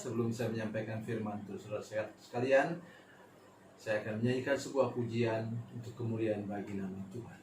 sebelum saya menyampaikan firman Tuhan, saudara sekalian, saya akan menyanyikan sebuah pujian untuk kemuliaan bagi nama Tuhan.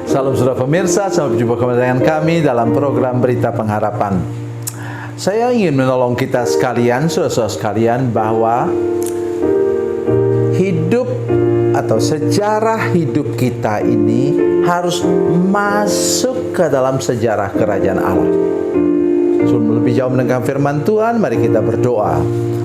Salam saudara pemirsa, sampai berjumpa kembali dengan kami dalam program Berita Pengharapan. Saya ingin menolong kita sekalian, saudara-saudara sekalian, bahwa hidup atau sejarah hidup kita ini harus masuk ke dalam sejarah kerajaan Allah. Sebelum lebih jauh mendengar firman Tuhan, mari kita berdoa.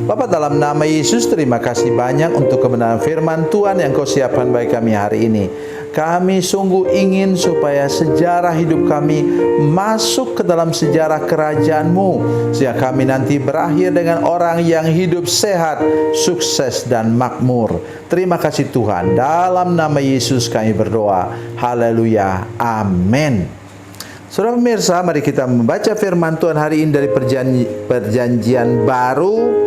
Bapa, dalam nama Yesus, terima kasih banyak untuk kebenaran firman Tuhan yang Kau siapkan bagi kami hari ini. Kami sungguh ingin supaya sejarah hidup kami masuk ke dalam sejarah kerajaan-Mu, sehingga kami nanti berakhir dengan orang yang hidup sehat, sukses, dan makmur. Terima kasih Tuhan. Dalam nama Yesus kami berdoa. Haleluya. Amin. Saudara pemirsa, mari kita membaca firman Tuhan hari ini dari perjanjian baru,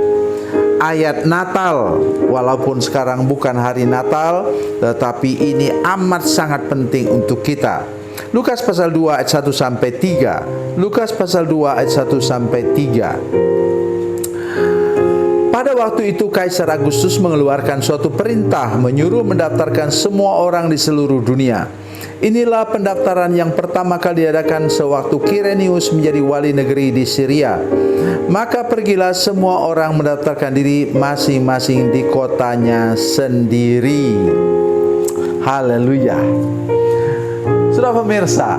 ayat Natal. Walaupun sekarang bukan hari Natal, tetapi ini amat sangat penting untuk kita. Lukas pasal 2 ayat 1 sampai 3. Lukas pasal 2 ayat 1 sampai 3. Pada waktu itu Kaisar Agustus mengeluarkan suatu perintah menyuruh mendaftarkan semua orang di seluruh dunia. Inilah pendaftaran yang pertama kali diadakan sewaktu Kirenius menjadi wali negeri di Syria. Maka pergilah semua orang mendaftarkan diri masing-masing di kotanya sendiri. Haleluya. Saudara pemirsa,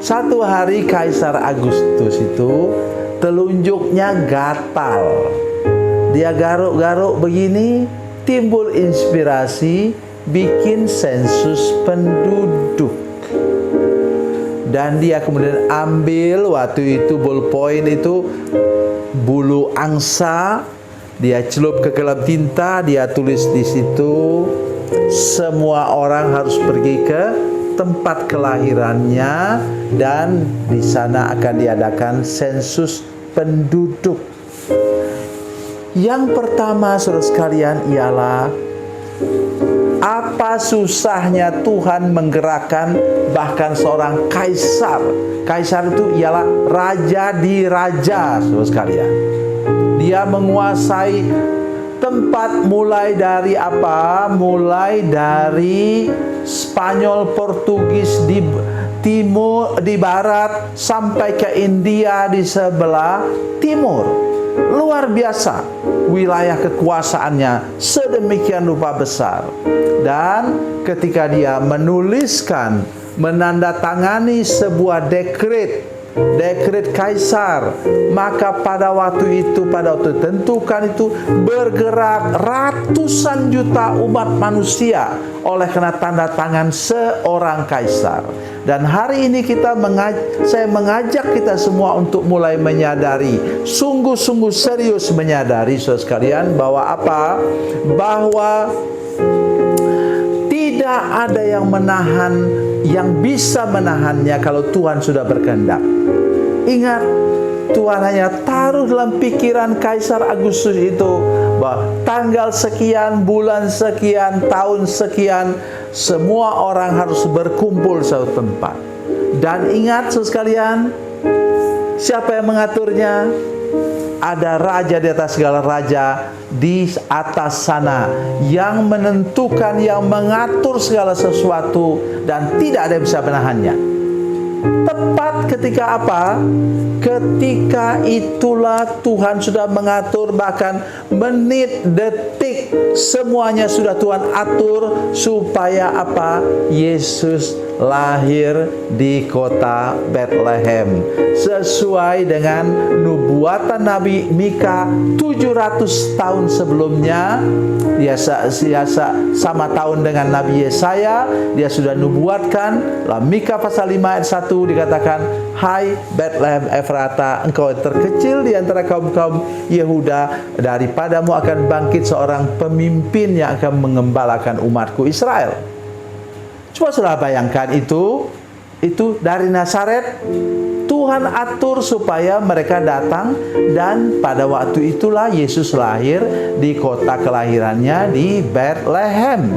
satu hari Kaisar Agustus itu telunjuknya gatal. Dia garuk-garuk begini, timbul inspirasi bikin sensus penduduk. Dan dia kemudian ambil waktu itu ballpoint itu, bulu angsa, dia celup ke dalam tinta, dia tulis di situ semua orang harus pergi ke tempat kelahirannya, dan di sana akan diadakan sensus penduduk. Yang pertama, saudara sekalian, ialah apa susahnya Tuhan menggerakkan bahkan seorang kaisar. Kaisar itu ialah raja di raja, saudara sekalian. Dia menguasai tempat mulai dari apa? Mulai dari Spanyol, Portugis di timur, di barat, sampai ke India di sebelah timur. Luar biasa wilayah kekuasaannya, sedemikian rupa besar. Dan ketika dia menuliskan, menandatangani sebuah dekret kaisar, maka pada waktu tentukan itu bergerak ratusan juta umat manusia oleh karena tanda tangan seorang kaisar. Dan hari ini saya mengajak kita semua untuk mulai menyadari, sungguh-sungguh serius menyadari, saudara sekalian, bahwa apa? Bahwa tidak ada yang bisa menahannya kalau Tuhan sudah berkehendak. Ingat, Tuhan hanya taruh dalam pikiran Kaisar Agustus itu bahwa tanggal sekian, bulan sekian, tahun sekian, semua orang harus berkumpul satu tempat. Dan ingat, saudara sekalian, siapa yang mengaturnya? Ada raja di atas segala raja di atas sana yang menentukan, yang mengatur segala sesuatu, dan tidak ada yang bisa menahannya. Tepat ketika apa? Ketika itulah Tuhan sudah mengatur, bahkan menit, detik, semuanya sudah Tuhan atur supaya apa? Yesus lahir di kota Bethlehem sesuai dengan nubuatan Nabi Mika 700 tahun sebelumnya. Dia sama tahun dengan Nabi Yesaya, dia sudah nubuatkan. Dalam Mika pasal 5 ayat 1 dikatakan, "Hai Bethlehem Efrata, engkau terkecil di antara kaum-kaum Yehuda, daripadamu akan bangkit seorang pemimpin yang akan mengembalakan umatku Israel." Coba saudara bayangkan itu dari Nazaret, Tuhan atur supaya mereka datang, dan pada waktu itulah Yesus lahir di kota kelahirannya di Bethlehem.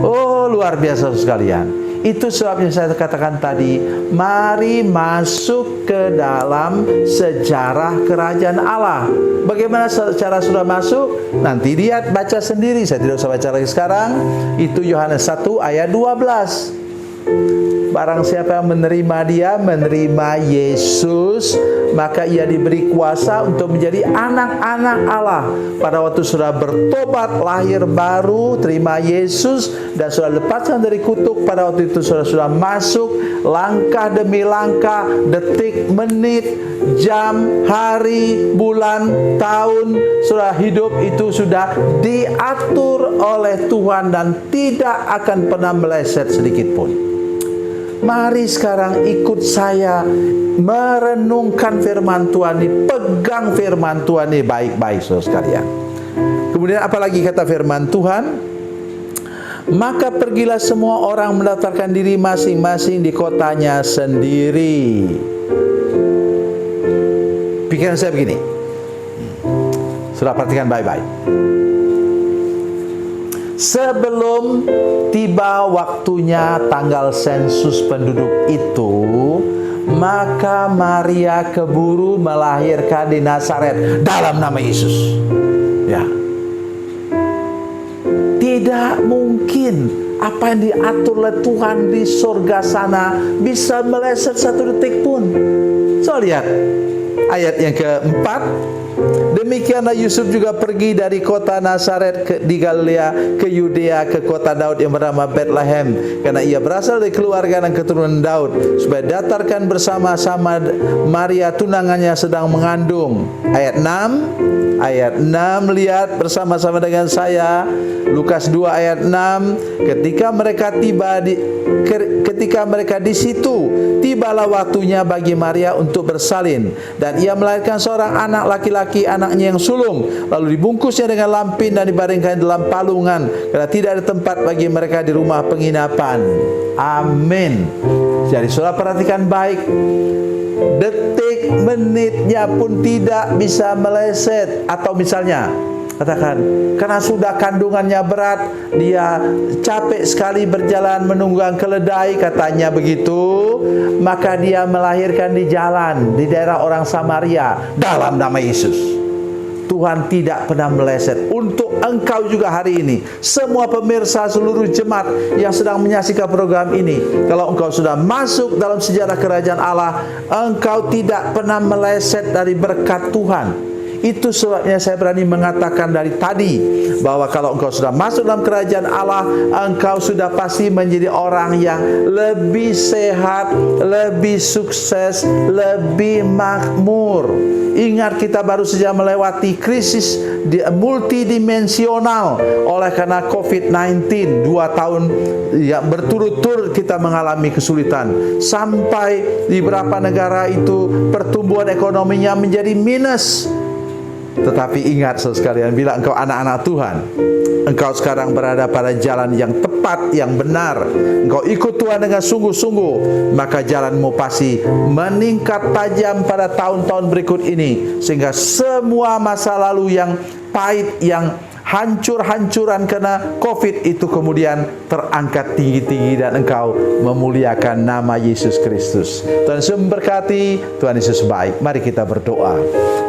Oh, luar biasa sekalian. Itu sebabnya saya katakan tadi, mari masuk ke dalam sejarah kerajaan Allah. Bagaimana cara sudah masuk? Nanti lihat, baca sendiri, saya tidak usah baca lagi sekarang. Itu Yohanes 1 ayat 12. Barang siapa yang menerima Yesus, maka ia diberi kuasa untuk menjadi anak-anak Allah. Pada waktu sudah bertobat, lahir baru, terima Yesus, dan sudah lepaskan dari kutuk, pada waktu itu sudah masuk langkah demi langkah, detik, menit, jam, hari, bulan, tahun, sudah hidup itu sudah diatur oleh Tuhan dan tidak akan pernah meleset sedikit pun. Mari sekarang ikut saya merenungkan firman Tuhan ini, pegang firman Tuhan ini baik-baik, saudara sekalian. Kemudian apalagi kata firman Tuhan? Maka pergilah semua orang mendaftarkan diri masing-masing di kotanya sendiri. Pikiran saya begini, sudah perhatikan baik-baik. Sebelum tiba waktunya tanggal sensus penduduk itu, maka Maria keburu melahirkan di Nazaret dalam nama Yesus. Ya. Tidak mungkin apa yang diatur oleh Tuhan di surga sana bisa meleset satu detik pun. So, lihat ayat yang keempat. Demikianlah Yusuf juga pergi dari kota Nazaret di Galilea ke Yudea, ke kota Daud yang bernama Bethlehem, karena ia berasal dari keluarga dan keturunan Daud, supaya datarkan bersama-sama Maria tunangannya sedang mengandung. Ayat 6, lihat bersama-sama dengan saya, Lukas 2 ayat 6. Ketika mereka di situ, tibalah waktunya bagi Maria untuk bersalin, dan ia melahirkan seorang anak laki-laki, anaknya yang sulung. Lalu dibungkusnya dengan lampin dan dibaringkan dalam palungan, karena tidak ada tempat bagi mereka di rumah penginapan. Amin. Jadi saudara perhatikan baik, detik menitnya pun tidak bisa meleset. Atau misalnya katakan, karena sudah kandungannya berat, dia capek sekali berjalan menunggang keledai, katanya begitu, maka dia melahirkan di jalan, di daerah orang Samaria, dalam nama Yesus. Tuhan tidak pernah meleset. Untuk engkau juga hari ini, semua pemirsa seluruh jemaat yang sedang menyaksikan program ini, kalau engkau sudah masuk dalam sejarah kerajaan Allah, engkau tidak pernah meleset dari berkat Tuhan. Itu sebabnya saya berani mengatakan dari tadi bahwa kalau engkau sudah masuk dalam kerajaan Allah, engkau sudah pasti menjadi orang yang lebih sehat, lebih sukses, lebih makmur. Ingat, kita baru saja melewati krisis multidimensional oleh karena COVID-19. 2 tahun ya berturut-turut kita mengalami kesulitan. Sampai di beberapa negara itu pertumbuhan ekonominya menjadi minus. Tetapi ingat saudara sekalian, bila engkau anak-anak Tuhan, engkau sekarang berada pada jalan yang tepat, yang benar, engkau ikut Tuhan dengan sungguh-sungguh, maka jalanmu pasti meningkat tajam pada tahun-tahun berikut ini, sehingga semua masa lalu yang pahit, yang hancur-hancuran karena COVID itu kemudian terangkat tinggi-tinggi dan engkau memuliakan nama Yesus Kristus. Tuhan Yesus memberkati, Tuhan Yesus baik. Mari kita berdoa.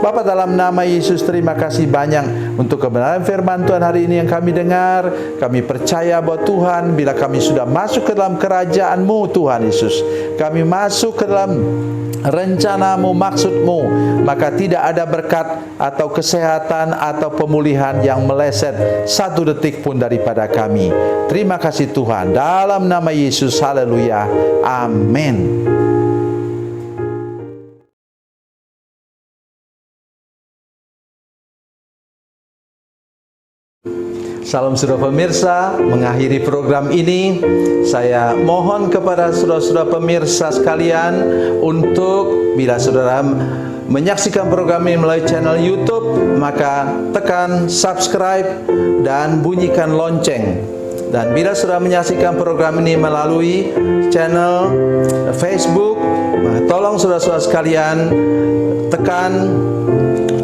Bapa, dalam nama Yesus, terima kasih banyak untuk kebenaran firman Tuhan hari ini yang kami dengar. Kami percaya bahwa Tuhan, bila kami sudah masuk ke dalam kerajaan-Mu Tuhan Yesus, kami masuk ke dalam rencanamu, maksudmu, maka tidak ada berkat atau kesehatan atau pemulihan yang meleset satu detik pun daripada kami. Terima kasih Tuhan, dalam nama Yesus, haleluya, amin. Salam saudara pemirsa, mengakhiri program ini, saya mohon kepada saudara-saudara pemirsa sekalian untuk bila saudara menyaksikan program ini melalui channel YouTube, maka tekan subscribe dan bunyikan lonceng. Dan bila saudara menyaksikan program ini melalui channel Facebook, maka tolong saudara-saudara sekalian tekan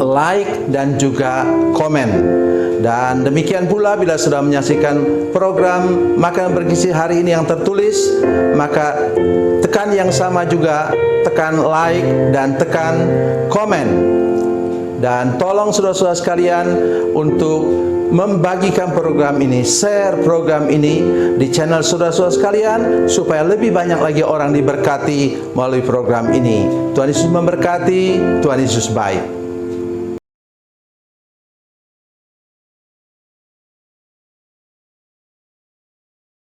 like dan juga komen. Dan demikian pula bila sudah menyaksikan program Makanan Bergizi hari ini yang tertulis, maka tekan yang sama juga, tekan like dan tekan komen. Dan tolong saudara-saudara sekalian untuk membagikan program ini, share program ini di channel saudara-saudara sekalian, supaya lebih banyak lagi orang diberkati melalui program ini. Tuhan Yesus memberkati, Tuhan Yesus baik.